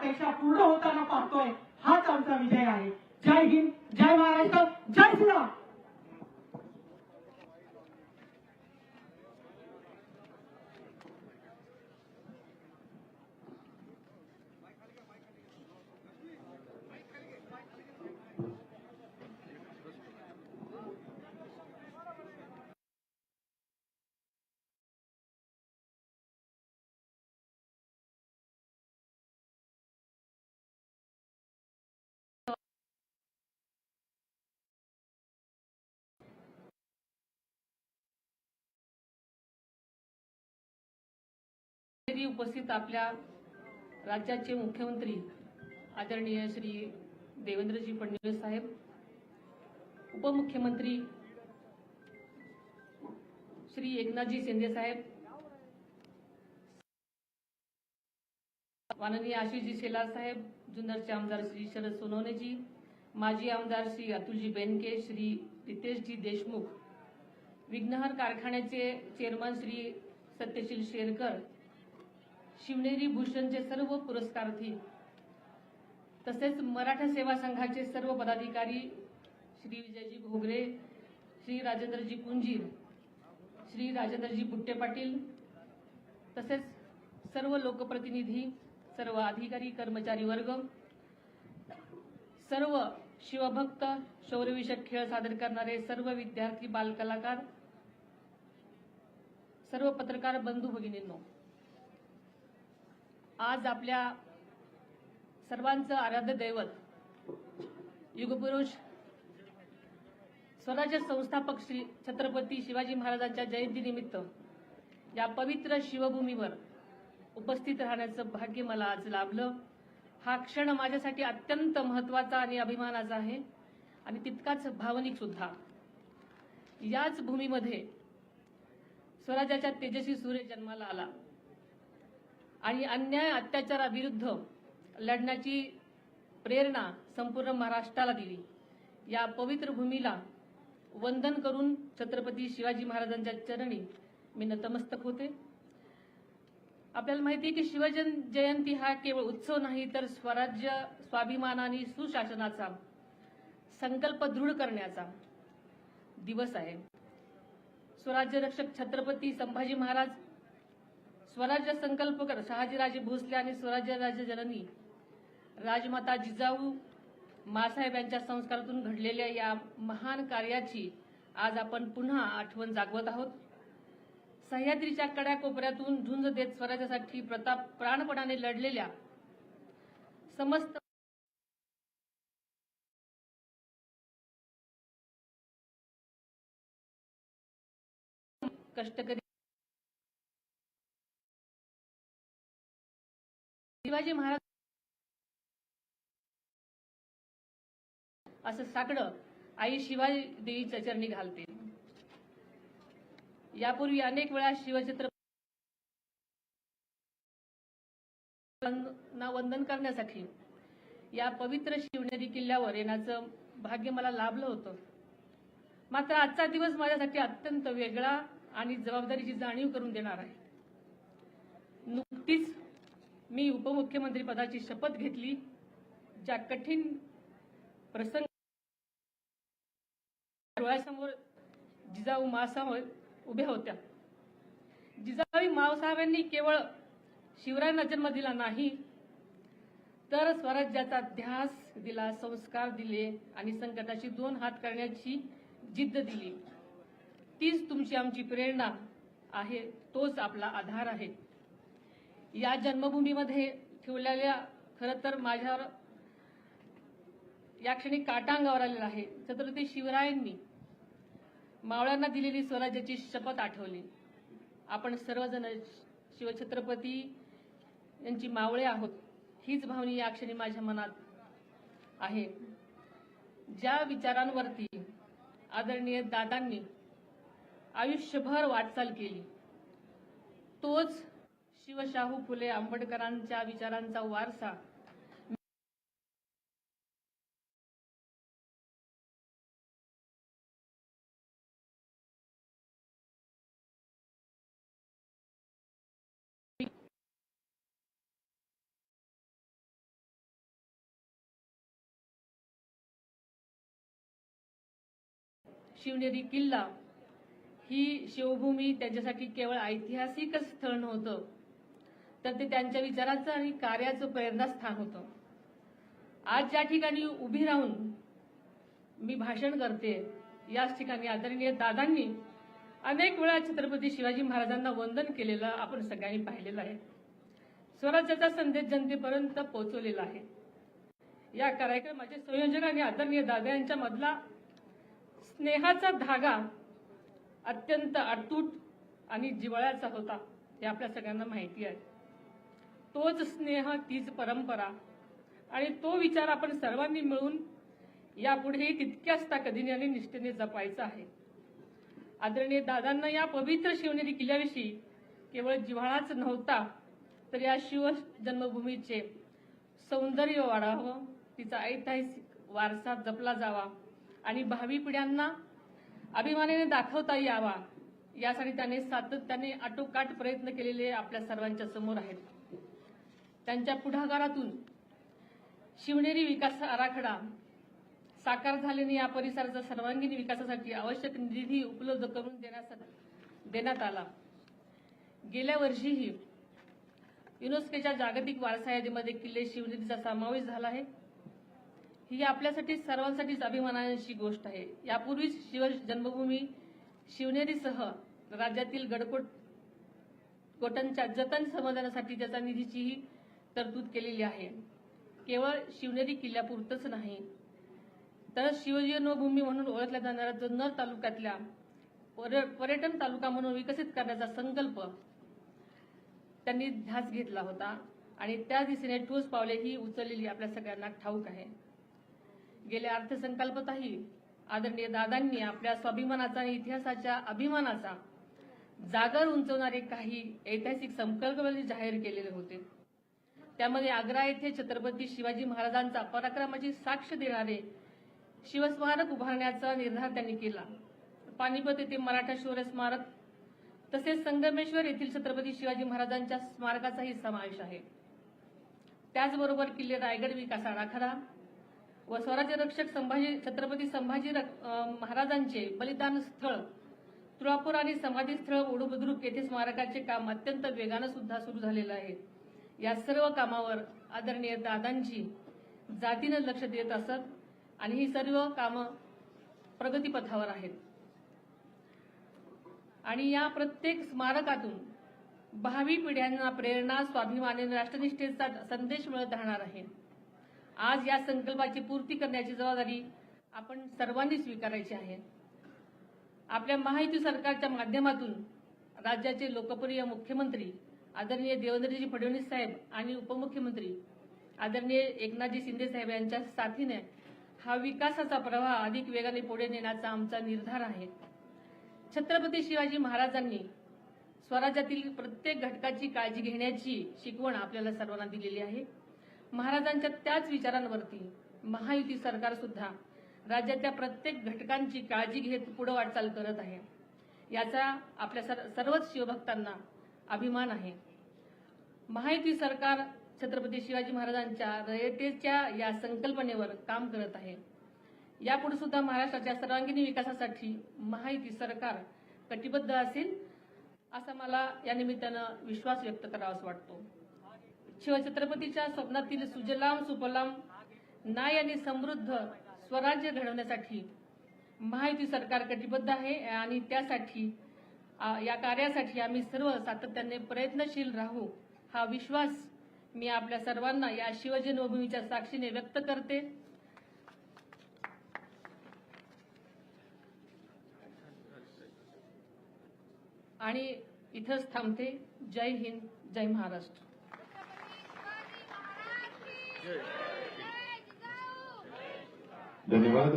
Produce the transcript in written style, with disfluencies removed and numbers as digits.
अपेक्षा पूर्ण होताना पाहतोय, हाच आमचा विजय आहे. जय हिंद, जय महाराष्ट्र, जय श्रीराम. उपस्थित आपल्या राज्याचे मुख्यमंत्री आदरणीय श्री देवेंद्रजी फडणवीस साहेब, उपमुख्यमंत्री श्री एकनाथजी शिंदे साहेब, माननीय आशिषजी शेलार साहेब, जुन्नरचे आमदार श्री शरद सोनवणेजी, माजी आमदार श्री अतुलजी बेनके, श्री रितेशजी देशमुख, विघ्नहर कारखान्याचे चेअरमन श्री सत्यशील शेरकर, शिवनेरी भूषणचे सर्व पुरस्कारार्थी, तसेच मराठा सेवा संघाचे सर्व पदाधिकारी श्री विजयजी घोगरे, श्री राजेंद्रजी कुंजीर, श्री राजेंद्रजी बुट्टे पाटील, तसेच सर्व लोकप्रतिनिधी, सर्व अधिकारी कर्मचारी वर्ग, सर्व शिवभक्त, शौर्यविषयक खेळ सादर करणारे सर्व विद्यार्थी, बालकलाकार, सर्व पत्रकार बंधू भगिनींनो, आज आपल्या सर्वांचं आराध्य दैवत युगपुरुष स्वराज्य संस्थापक श्री छत्रपती शिवाजी महाराजांच्या जयंतीनिमित्त या पवित्र शिवभूमीवर उपस्थित राहण्याचं भाग्य मला आज लाभलं. हा क्षण माझ्यासाठी अत्यंत महत्त्वाचा आणि अभिमानाचा आहे आणि तितकाच भावनिक सुद्धा. याच भूमीमध्ये स्वराज्याच्या तेजस्वी सूर्य जन्माला आला आणि अन्याय अत्याचाराविरुद्ध लढण्याची प्रेरणा संपूर्ण महाराष्ट्राला दिली. या पवित्र भूमीला वंदन करून छत्रपती शिवाजी महाराजांच्या चरणी मी नतमस्तक होते. आपल्याला माहिती आहे की शिवजयंती हा केवळ उत्सव नाही, तर स्वराज्य, स्वाभिमान आणि सुशासनाचा संकल्प दृढ करण्याचा दिवस आहे. स्वराज्य रक्षक छत्रपती संभाजी महाराज, स्वराज्य संकल्पकर शहाजीराजे भोसले आणि स्वराज्य राज्य जननी राजमाता जिजाऊ मासाहेब यांच्या संस्कारातून घडलेल्या या महान कार्याची आज आपण पुन्हा आठवण जागवत आहोत. सह्याद्रीच्या कड्याकोपऱ्यातून झुंज देत स्वराज्यासाठी प्राणपणाने लढलेल्या समस्त कष्टकरी शिवाजी महाराज असं साकडं आई शिवाजी देवीच्या चरणी घालते. यापूर्वी अनेक वेळा शिवछत्रपतींना वंदन करण्यासाठी या पवित्र शिवनेरी किल्ल्यावर येण्याचं भाग्य मला लाभलं होतं. मात्र आजचा दिवस माझ्यासाठी अत्यंत वेगळा आणि जबाबदारीची जाणीव करून देणार आहे. नुकतीच मी उपमुख्यमंत्री पदाची शपथ घेतली. ज्या कठीण प्रसंग डोळ्यासमोर जिजाऊ मासाहेब उभ्या होत्या. जिजाऊ मासाहेबांनी केवळ शिवरायांना जन्म दिला नाही, तर स्वराज्याचा ध्यास दिला, संस्कार दिले आणि संकटाशी दोन हात करण्याची जिद्द दिली. तीच तुमची आमची प्रेरणा आहे, तोच आपला आधार आहे. या जन्मभूमीमध्ये ठेवलेल्या खरं तर माझ्यावर या क्षणी काटा अंगावर आलेला आहे. छत्रपती शिवरायांनी मावळ्यांना दिलेली स्वराज्याची शपथ आठवली. आपण सर्वजण शिवछत्रपती यांची मावळे आहोत, हीच भावना या क्षणी माझ्या मनात आहे. ज्या विचारांवरती आदरणीय दादांनी आयुष्यभर वाटचाल केली, तोच शिवशाहू फुले आंबेडकरांच्या विचारांचा वारसा शिवनेरी किल्ला ही शिवभूमी त्यांच्यासाठी केवळ ऐतिहासिकच स्थळ नव्हतं, तर ते त्यांच्या विचाराचं आणि कार्याचं प्रेरणास्थान होतं. आज ज्या ठिकाणी उभी राहून मी भाषण करते, याच ठिकाणी आदरणीय दादांनी अनेक वेळा छत्रपती शिवाजी महाराजांना वंदन केलेलं आपण सगळ्यांनी पाहिलेलं आहे. स्वराज्याचा संदेश जनतेपर्यंत पोहोचवलेला आहे. या कार्यक्रमाचे संयोजक आणि आदरणीय दादा यांच्या मधला स्नेहाचा धागा अत्यंत अतूट आणि जिव्हाळ्याचा होता, हे आपल्या सगळ्यांना माहिती आहे. तोच स्नेह, तीच परंपरा आणि तो विचार आपण सर्वांनी मिळून यापुढेही तितक्याच ताकदीने आणि निष्ठेने जपायचा आहे. आदरणीय दादांना या पवित्र शिवनेरी किल्ल्याविषयी केवळ जिव्हाळाच नव्हता, तर या शिव जन्मभूमीचे सौंदर्य वाढावं, तिचा ऐतिहासिक वारसा जपला जावा आणि भावी पिढ्यांना अभिमानाने दाखवता यावा, यासाठी त्याने सातत्याने आटोकाट प्रयत्न केलेले आपल्या सर्वांच्या समोर आहेत. त्यांच्या पुढाकारातून शिवनेरी विकास आराखडा साकार झाल्याने या परिसराच्या सर्वांगीण विकासासाठी आवश्यक निधी उपलब्ध करून देण्यात आला. गेल्या वर्षीही युनेस्कोच्या जागतिक वारसा यादीमध्ये किल्ले शिवनेरीचा समावेश झाला आहे. ही आपल्यासाठी सर्वांसाठीच अभिमानाची गोष्ट आहे. यापूर्वीच शिव जन्मभूमी शिवनेरीसह राज्यातील गडकोटांच्या जतन संवर्धनासाठी त्याचा निधीचीही तरतूद केलेली आहे. केवळ शिवनेरी किल्ल्यापुरतच नाही, तर शिवजन्मभूमी म्हणून ओळखल्या जाणाऱ्या जुन्नर तालुक्यातल्या पर्यटन तालुका म्हणून विकसित करण्याचा संकल्प त्यांनी ध्यास घेतला होता आणि त्या दिशेने ठोस पावले ही उचललेली आपल्या सगळ्यांना ठाऊक आहे. गेल्या अर्थसंकल्पातही आदरणीय दादांनी आपल्या स्वाभिमानाचा आणि इतिहासाच्या अभिमानाचा जागर उंचवणारे काही ऐतिहासिक संकल्प जाहीर केलेले होते. त्यामध्ये आग्रा येथे छत्रपती शिवाजी महाराजांचा पराक्रमाची साक्ष देणारे शिवस्मारक उभारण्याचा निर्धार त्यांनी केला. पानिपत येथे मराठा शौर्य स्मारक तसेच संगमेश्वर येथील छत्रपती शिवाजी महाराजांच्या स्मारकाचाही समावेश आहे. त्याचबरोबर किल्ले रायगड विकास आराखडा व स्वराज्य रक्षक छत्रपती संभाजी महाराजांचे बलिदान स्थळ तुळापूर आणि समाधी स्थळ ओढूबुद्रुक येथे स्मारकाचे काम अत्यंत वेगानं सुद्धा सुरू झालेलं आहे. या सर्व कामावर आदरणीय दादांची जातीनं लक्ष देत असत आणि ही सर्व कामं प्रगतीपथावर आहेत. आणि या प्रत्येक स्मारकातून भावी पिढ्यांना प्रेरणा, स्वाभिमान आणि राष्ट्रनिष्ठेचा संदेश मिळत राहणार आहे. आज या संकल्पाची पूर्ती करण्याची जबाबदारी आपण सर्वांनी स्वीकारायची आहे. आपल्या महायुती सरकारच्या माध्यमातून राज्याचे लोकप्रिय मुख्यमंत्री आदरणीय देवेंद्रजी फडणवीस साहेब आणि उपमुख्यमंत्री आदरणीय एकनाथजी शिंदे साहेब यांच्या साथीने हा विकासाचा प्रवाह अधिक वेगाने पुढे नेण्याचा आमचा निर्धार आहे. छत्रपती शिवाजी महाराजांनी स्वराज्यातील प्रत्येक घटकाची काळजी घेण्याची शिकवण आपल्याला सर्वांना दिलेली आहे. महाराजांच्या त्याच विचारांवरती महायुती सरकार सुद्धा राज्यातल्या प्रत्येक घटकांची काळजी घेत पुढे वाटचाल करत आहे. याचा आपल्या सर्वच शिवभक्तांना अभिमान आहे. महायुती सरकार छत्रपती शिवाजी महाराजांच्या रयतेच्या या संकल्पनेवर काम करत आहे. यापुढे सुद्धा महाराष्ट्राच्या सर्वांगीण विकासासाठी महायुती सरकार कटिबद्ध असेल असा मला या निमित्तानं विश्वास व्यक्त करावासा वाटतो. शिवछत्रपतीच्या स्वप्नातील सुजलाम सुफलाम न्याय आणि समृद्ध स्वराज्य घडवण्यासाठी महायुती सरकार कटिबद्ध आहे आणि त्यासाठी या कार्यासाठी आम्ही सर्व सातत्याने प्रयत्नशील राहू हा विश्वास मी आपल्या सर्वांना या शिवजन्मभूमीच्या साक्षीने व्यक्त करते. आणि इथंच थांबते. जय हिंद, जय महाराष्ट्र. धन्यवाद.